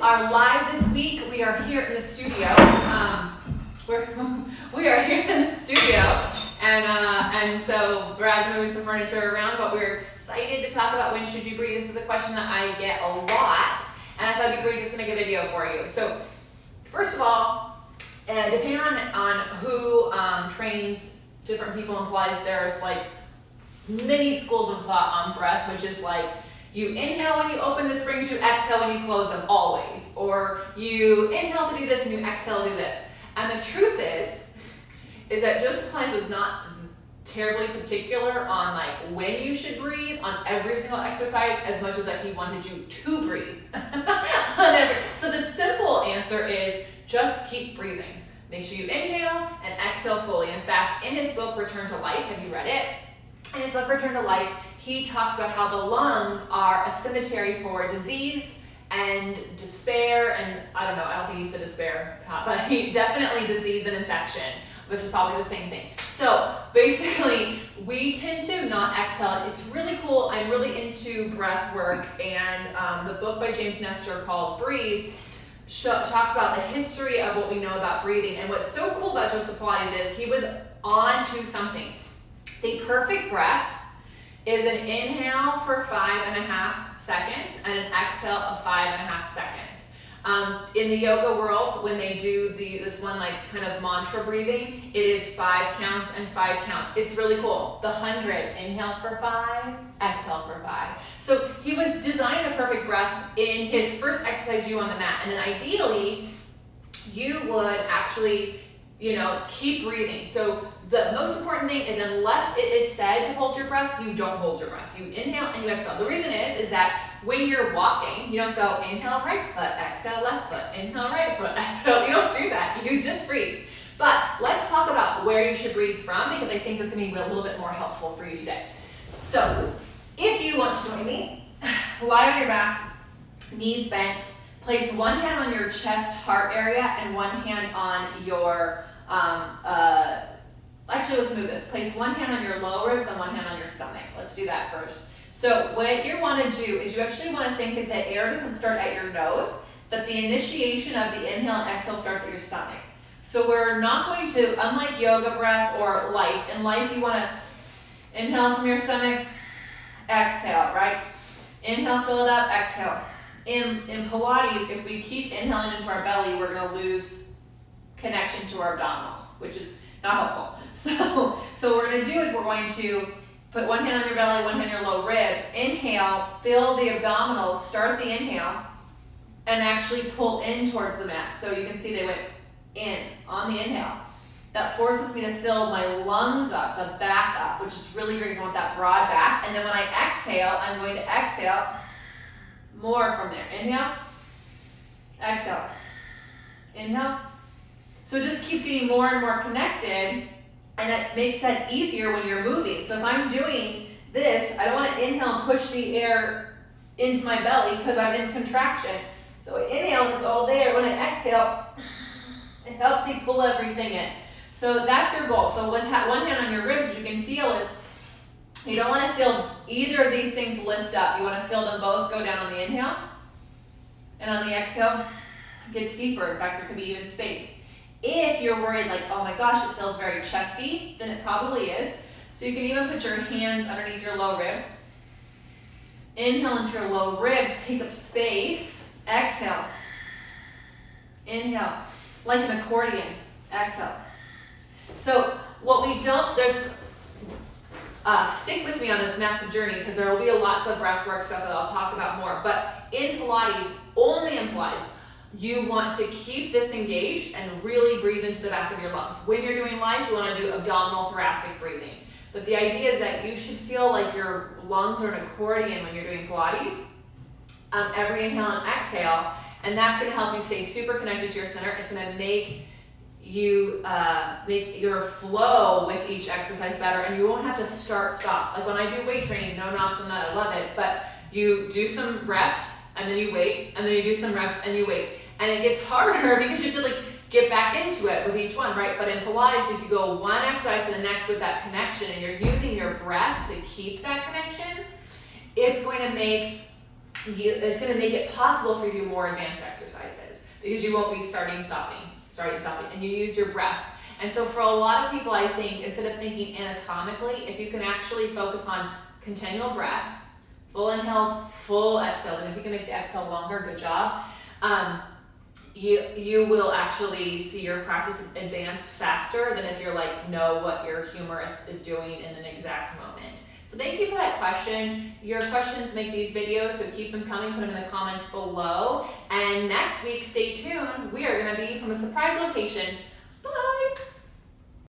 are live this week. We are here in the studio. We are here in the studio, and so Brad's moving some furniture around, but we're excited to talk about when should you breathe. This is a question that I get a lot, and I thought it'd be great just to make a video for you. So, first of all, depending on who trained different people in Pilates, there's like many schools of thought on breath, which is like, you inhale when you open the springs, you exhale when you close them, always. Or you inhale to do this and you exhale to do this. And the truth is that Joseph Pilates was not terribly particular on like when you should breathe on every single exercise, as much as that he wanted you to breathe on every. So the simple answer is just keep breathing. Make sure you inhale and exhale fully. In fact, in his book, Return to Life, have you read it? In his book, Return to Life, he talks about how the lungs are a cemetery for disease and despair, and I don't think he said despair, but he definitely disease and infection, which is probably the same thing. So basically, we tend to not exhale. It's really cool. I'm really into breath work, and the book by James Nestor called Breathe talks about the history of what we know about breathing. And what's so cool about Joseph Pilates is he was on to something. The perfect breath is an inhale for 5.5 seconds and an exhale of 5.5 seconds. In the yoga world, when they do this one like kind of mantra breathing, it is 5 counts and 5 counts. It's really cool. The 100, inhale for 5, exhale for 5. So he was designing the perfect breath in his first exercise you on the mat. And then ideally, you would actually, keep breathing. So the most important thing is, unless it is said to hold your breath, you don't hold your breath. You inhale and you exhale. The reason is that when you're walking, you don't go inhale right foot, exhale left foot, inhale right foot, exhale. You don't do that. You just breathe. But let's talk about where you should breathe from, because I think it's going to be a little bit more helpful for you today. So if you want to join me, lie on your back, knees bent, place one hand on your chest, heart area, and one hand on your actually, let's move this. Place one hand on your low ribs and one hand on your stomach. Let's do that first. So what you want to do is you actually want to think that the air doesn't start at your nose, that the initiation of the inhale and exhale starts at your stomach. So we're not going to, unlike yoga breath or life, in life you want to inhale from your stomach, exhale, right? Inhale, fill it up, exhale. In Pilates, if we keep inhaling into our belly, we're going to lose connection to our abdominals, which is not helpful. So what we're going to do is we're going to put one hand on your belly, one hand on your low ribs. Inhale, fill the abdominals, start the inhale, and actually pull in towards the mat. So you can see they went in on the inhale. That forces me to fill my lungs up, the back up, which is really great. You want that broad back. And then when I exhale, I'm going to exhale more from there. Inhale, exhale, inhale. So it just keeps getting more and more connected, and that makes that easier when you're moving. So if I'm doing this, I don't want to inhale and push the air into my belly because I'm in contraction. So I inhale and it's all there. When I exhale, it helps me pull everything in. So that's your goal. So with one hand on your ribs, what you can feel is, you don't want to feel either of these things lift up. You want to feel them both go down on the inhale, and on the exhale, it gets deeper. In fact, there could be even space. If you're worried like, oh my gosh, it feels very chesty, then it probably is. So you can even put your hands underneath your low ribs. Inhale into your low ribs, take up space. Exhale. Inhale, like an accordion. Exhale. So what we don't, stick with me on this massive journey, because there will be lots of breath work stuff that I'll talk about more. But in Pilates, only in Pilates, you want to keep this engaged and really breathe into the back of your lungs. When you're doing life, you want to do abdominal thoracic breathing. But the idea is that you should feel like your lungs are an accordion when you're doing Pilates. Every inhale and exhale, and that's going to help you stay super connected to your center. It's going to make you make your flow with each exercise better, and you won't have to stop. Like when I do weight training, no knocks on that, I love it, but you do some reps and then you wait, and then you do some reps and you wait. And it gets harder because you have to get back into it with each one, right? But in Pilates, if you go one exercise to the next with that connection and you're using your breath to keep that connection, it's going to make it's going to make it possible for you to do more advanced exercises because you won't be starting, stopping, and you use your breath. And so for a lot of people, I think, instead of thinking anatomically, if you can actually focus on continual breath, full inhales, full exhales, and if you can make the exhale longer, good job, you will actually see your practice advance faster than if you're like, know what your humerus is doing in an exact moment. So thank you for that question. Your questions make these videos, so keep them coming, put them in the comments below. And next week, stay tuned. We are gonna be from a surprise location